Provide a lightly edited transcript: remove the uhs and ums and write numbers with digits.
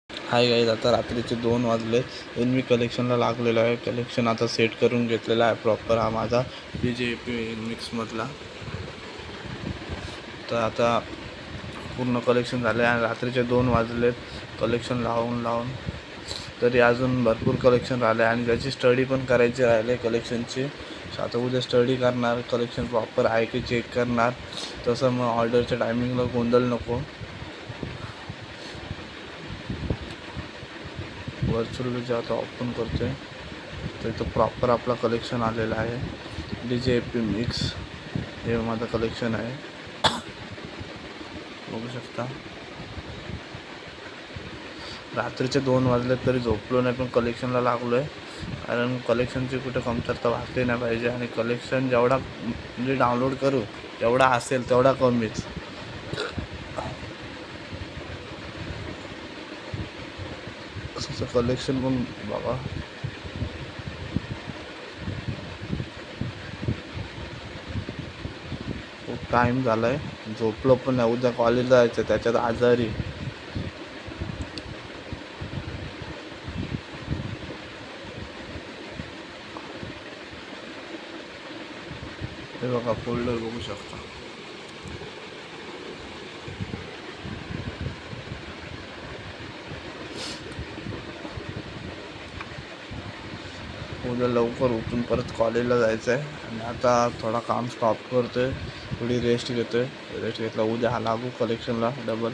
Hi guys, आता रात्रीचे 2 वाजले. मी कलेक्शनला लागलेलो आहे. कलेक्शन आता सेट करून घेतलेला आहे प्रॉपर, हा माझा BJP मिक्समधला. तर आता पूर्ण कलेक्शन झाले आणि रात्रीचे 2 वाजलेत कलेक्शन लावून तरी अजून भरपूर कलेक्शन राहिले आणि त्याची स्टडी पण करायची राहिले कलेक्शनची. आता उद्या स्टडी करणार, कलेक्शन प्रॉपर आहे की चेक करणार. तसं मग ऑर्डरच्या टायमिंगला गोंधळ नको. व्हर्च्युअल जे आता ओपन करतो आहे तर इथं प्रॉपर आपला कलेक्शन आलेला आहे. BJP मिक्स हे माझं कलेक्शन आहे, बघू शकता. रात्रीचे 2 वाजले तरी झोपलो नाही, पण कलेक्शनला लागलो आहे. कारण कलेक्शनची कुठे कमतरता वाटली नाही पाहिजे आणि कलेक्शन जेवढा म्हणजे डाउनलोड करू जेवढा असेल तेवढा कमीच. असं कलेक्शन पण बघा. खूप टाईम झाला आहे, झोपलो पण नाही. उद्या कॉलेजला जायचं, त्याच्यात आजारी. हे बघा फोल्डर बघू शकता. उद्या लवकर उठून परत कॉलेजला जायचं आहे आणि आता थोडा काम स्टॉप करतो आहे, थोडी रेस्ट घेतो आहे. रेस्ट घेतला उद्या हा लागू कलेक्शनला डबल.